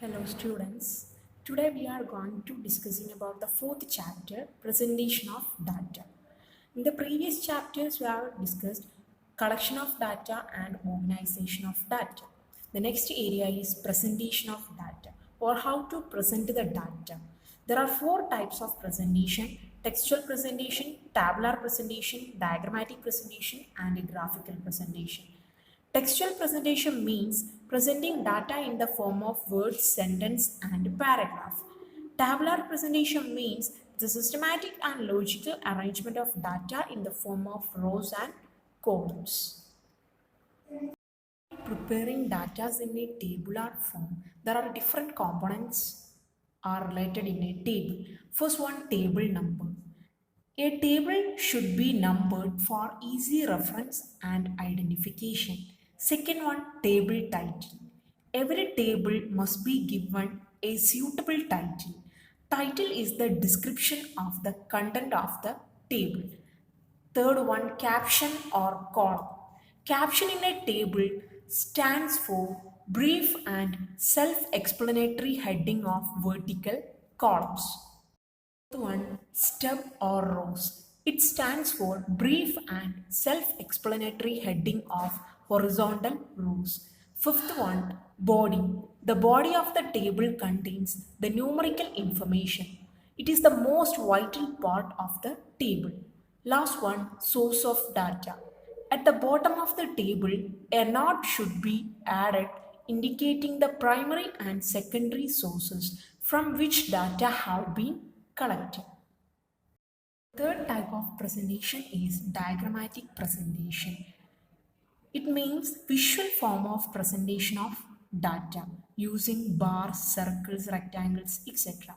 Hello students. Today we are going to discussing about the fourth chapter, presentation of data. In the previous chapters we have discussed collection of data and organization of data. The next area is presentation of data or how to present the data. There are four types of presentation: textual presentation, tabular presentation, diagrammatic presentation and a graphical presentation. Textual presentation means presenting data in the form of words, sentence, and paragraph. Tabular presentation means the systematic and logical arrangement of data in the form of rows and columns. Preparing data in a tabular form, there are different components are related in a table. First one, table number. A table should be numbered for easy reference and identification. Second one, table title. Every table must be given a suitable title. Title is the description of the content of the table. Third one, caption or column. Caption in a table stands for brief and self-explanatory heading of vertical columns. One, step or rows. It stands for brief and self-explanatory heading of horizontal rows. Fifth one, body. The body of the table contains the numerical information. It is the most vital part of the table. Last one, source of data. At the bottom of the table, a note should be added indicating the primary and secondary sources from which data have been collected. Third type of presentation is diagrammatic presentation. It means visual form of presentation of data using bars, circles, rectangles, etc.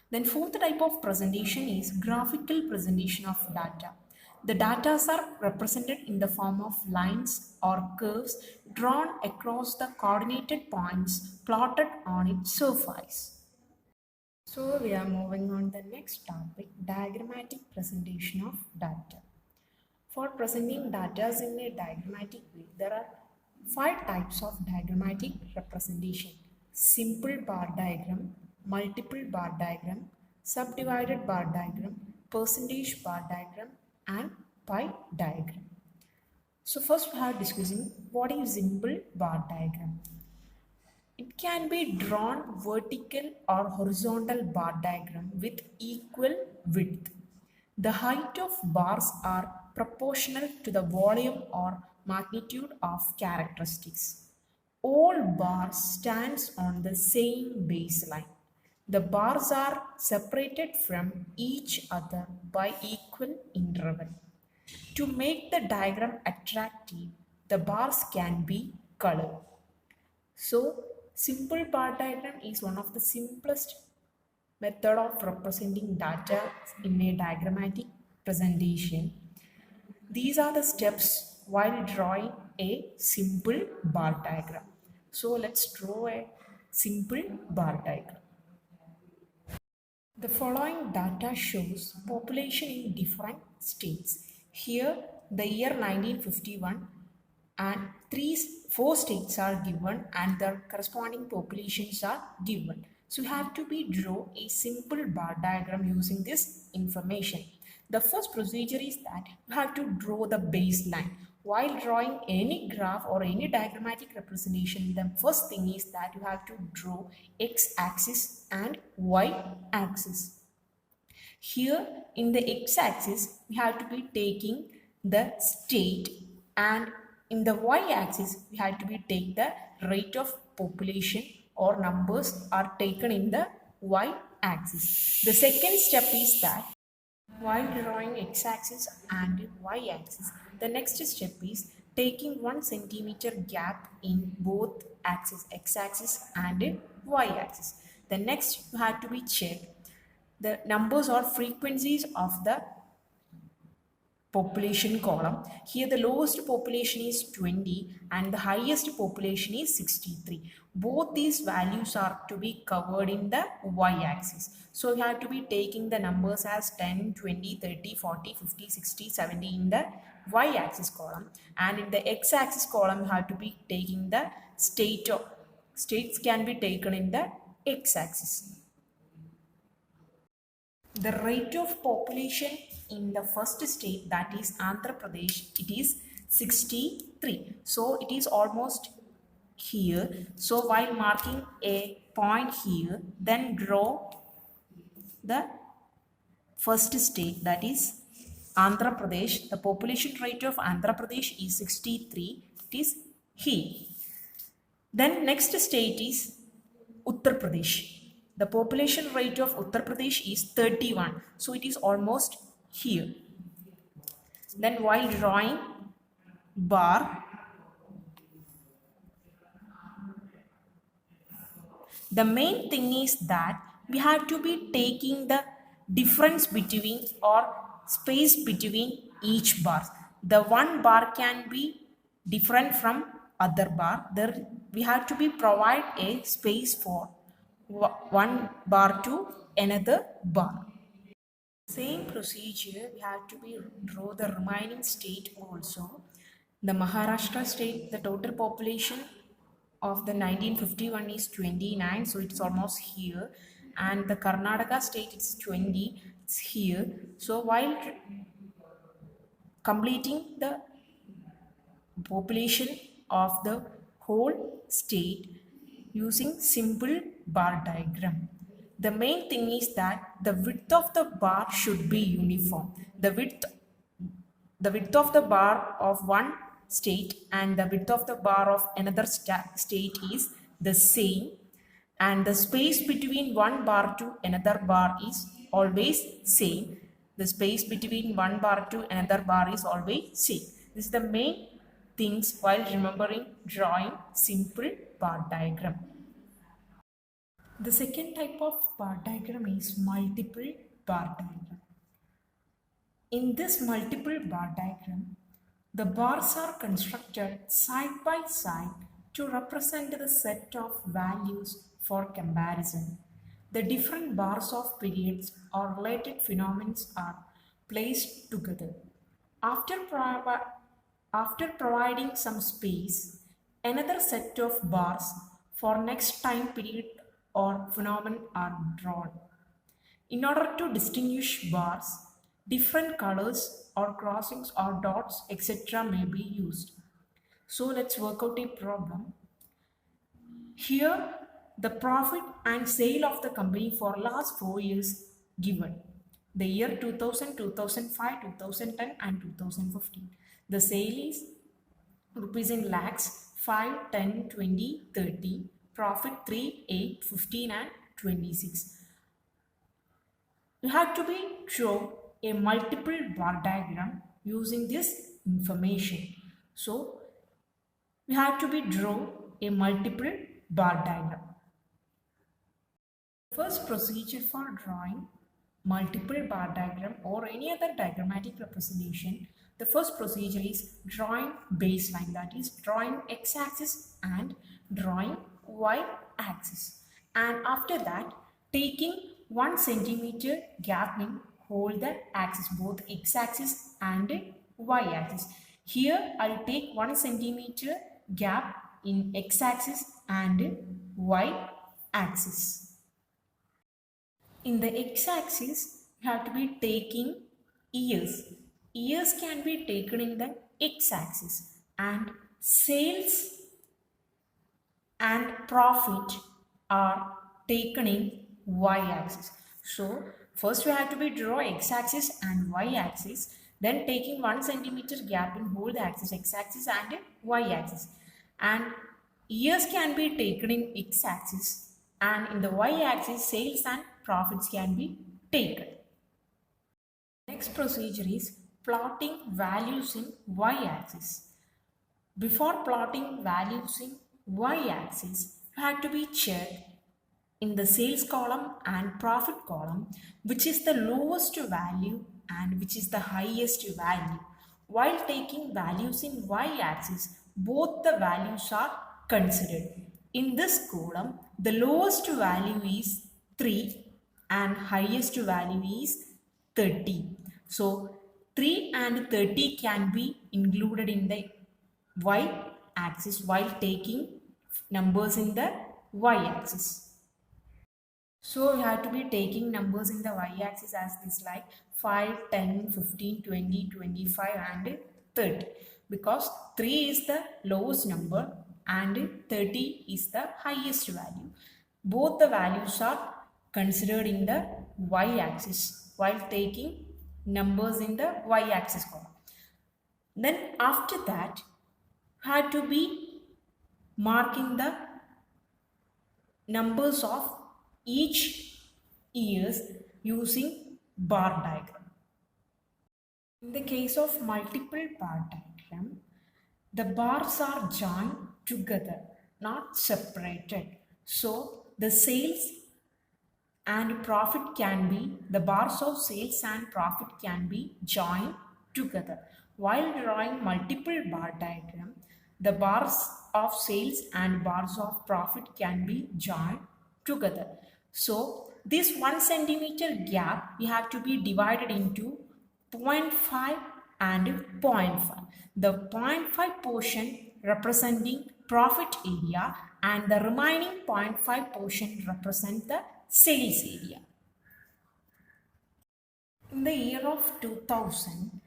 Then fourth type of presentation is graphical presentation of data. The data are represented in the form of lines or curves drawn across the coordinated points plotted on its surface. So we are moving on the next topic, diagrammatic presentation of data. For presenting data in a diagrammatic way, there are five types of diagrammatic representation: simple bar diagram, multiple bar diagram, subdivided bar diagram, percentage bar diagram, and pie diagram. So first we are discussing what is simple bar diagram. It can be drawn vertical or horizontal bar diagram with equal width. The height of bars are proportional to the volume or magnitude of characteristics. All bars stands on the same baseline. The bars are separated from each other by equal interval. To make the diagram attractive, the bars can be colored. So, simple bar diagram is one of the simplest method of representing data in a diagrammatic presentation. These are the steps while drawing a simple bar diagram. So, let's draw a simple bar diagram. The following data shows population in different states. Here, the year 1951 and four states are given and their corresponding populations are given. So you have to draw a simple bar diagram using this information. The first procedure is that you have to draw the baseline. While drawing any graph or any diagrammatic representation, the first thing is that you have to draw x-axis and y-axis. Here in the x-axis, we have to be taking the state, and in the y-axis, we have to be take the rate of population or numbers are taken in the y-axis. The second step is that while drawing x-axis and y-axis, the next step is taking 1 centimeter gap in both axes, x-axis and y-axis. The next you have to be check the numbers or frequencies of the population column. Here the lowest population is 20 and the highest population is 63. Both these values are to be covered in the y-axis. So you have to be taking the numbers as 10, 20, 30, 40, 50, 60, 70 in the y-axis column, and in the x-axis column you have to be taking the states can be taken in the x-axis. The rate of population in the first state, that is Andhra Pradesh, it is 63. So it is almost here. So while marking a point here, then draw the first state, that is Andhra Pradesh. The population rate of Andhra Pradesh is 63. It is here. Then next state is Uttar Pradesh. The population rate of Uttar Pradesh is 31. So it is almost here. Then while drawing bar, the main thing is that we have to be taking the difference between or space between each bar. The one bar can be different from other bar. There we have to be provide a space for one bar to another bar. Same procedure we have to be draw the remaining state also. The Maharashtra state, the total population of the 1951 is 29, so it's almost here, and the Karnataka state is 20, it's here. So while completing the population of the whole state using simple bar diagram, the main thing is that the width of the bar should be uniform. The width of the bar of one state and the width of the bar of another state is the same, and the space between one bar to another bar is always same. The space between one bar to another bar is always same. This is the main things while remembering drawing simple bar diagram. The second type of bar diagram is multiple bar diagram. In this multiple bar diagram, the bars are constructed side by side to represent the set of values for comparison. The different bars of periods or related phenomena are placed together. After providing some space, another set of bars for next time period or phenomenon are drawn. In order to distinguish bars, different colors or crossings or dots etc. may be used. So let's work out a problem. Here the profit and sale of the company for last 4 years given. The year 2000, 2005, 2010 and 2015. The sale is rupees in lakhs, 5, 10, 20, 30. Profit 3, 8, 15 and 26. You have to be draw a multiple bar diagram using this information. So we have to be draw a multiple bar diagram. First procedure for drawing multiple bar diagram or any other diagrammatic representation, the first procedure is drawing baseline, that is drawing x-axis and drawing y-axis, and after that taking 1 centimeter gap in hold the axis, both x-axis and y-axis. Here I will take 1 centimeter gap in x-axis and y-axis. In the x-axis you have to be taking years. Years can be taken in the x-axis and sales and profit are taken in y-axis. So first we have to be draw x-axis and y-axis, then taking 1 centimeter gap in both the axis, x-axis and y-axis, and years can be taken in x-axis and in the y-axis sales and profits can be taken. Next procedure is plotting values in y-axis. Before plotting values in y-axis, you have to be checked in the sales column and profit column which is the lowest value and which is the highest value. While taking values in y-axis, both the values are considered. In this column, the lowest value is 3 and highest value is 30. So 3 and 30 can be included in the y-axis while taking numbers in the y-axis. So we have to be taking numbers in the y-axis as this, like 5, 10, 15, 20, 25 and 30, because 3 is the lowest number and 30 is the highest value. Both the values are considered in the y-axis while taking numbers in the y-axis column. Then after that, had to be marking the numbers of each years using bar diagram. In the case of multiple bar diagram, the bars are joined together, not separated. So the sales and profit can be, the bars of sales and profit can be joined together. While drawing multiple bar diagram, the bars of sales and bars of profit can be joined together. So this 1 centimeter gap we have to be divided into 0.5 and 0.5. The 0.5 portion representing profit area and the remaining 0.5 portion represent the sales area. In the year of 2000,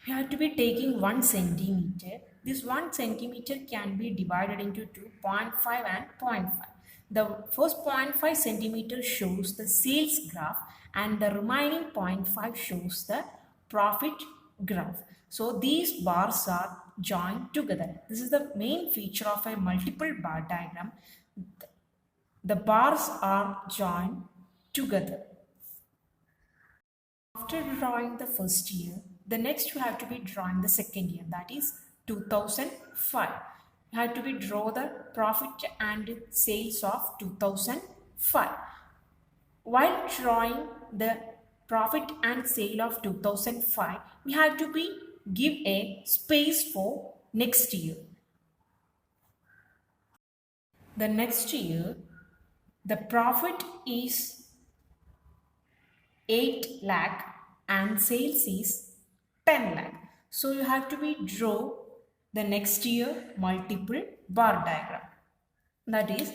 we have to be taking 1 centimeter. This 1 centimeter can be divided into 2.5 and 0.5. The first 0.5 centimeter shows the sales graph and the remaining 0.5 shows the profit graph. So these bars are joined together. This is the main feature of a multiple bar diagram. The bars are joined together. After drawing the first year, the next you have to be drawing the second year, that is 2005. You have to be draw the profit and sales of 2005. While drawing the profit and sale of 2005, we have to be give a space for next year. The next year, the profit is 8 lakh and sales is 10 lakh. So you have to be draw the next year multiple bar diagram. That is,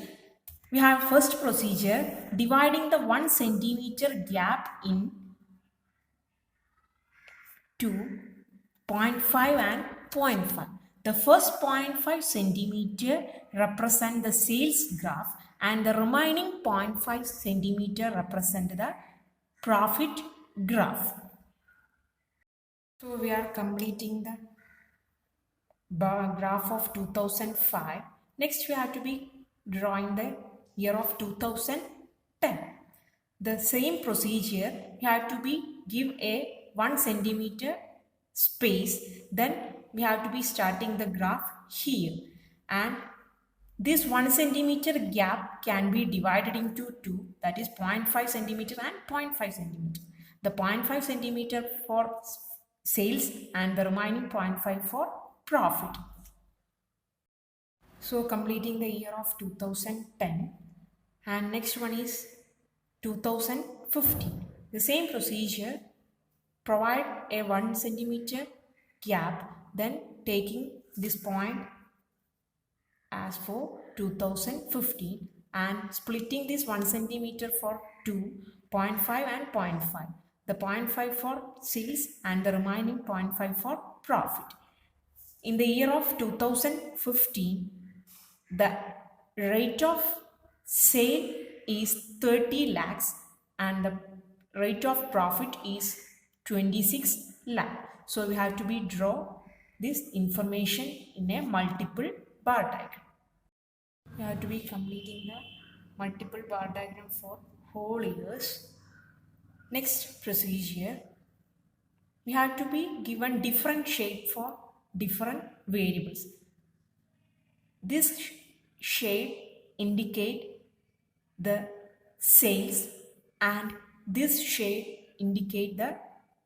we have first procedure dividing the 1 centimeter gap in 2.5 and 0.5. The first 0.5 centimeter represent the sales graph and the remaining 0.5 centimeter represent the profit graph. So we are completing the bar graph of 2005. Next we have to be drawing the year of 2010. The same procedure, you have to be give a 1 centimeter space, then we have to be starting the graph here, and this 1 centimeter gap can be divided into 2, that is 0.5 centimeter and 0.5 centimeter. The 0.5 centimeter for sales and the remaining 0.5 for profit. So completing the year of 2010, and next one is 2015. The same procedure, provide a 1 centimeter gap, then taking this point as for 2015 and splitting this 1 centimeter for 2, 0.5 and 0.5. The 0.5 for sales and the remaining 0.5 for profit. In the year of 2015, the rate of sale is 30 lakhs and the rate of profit is 26 lakh. So we have to be draw this information in a multiple bar diagram. We have to be completing the multiple bar diagram for whole years. Next procedure, we have to be given different shape for different variables. This shape indicate the sales and this shape indicate the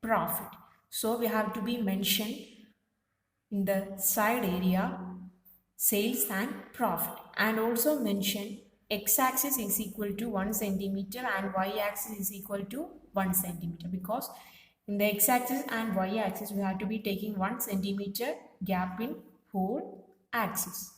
profit. So we have to be mentioned in the side area sales and profit, and also mention x-axis is equal to 1 centimeter and y-axis is equal to 1 centimeter, because in the x-axis and y-axis we have to be taking 1 centimeter gap in whole axis.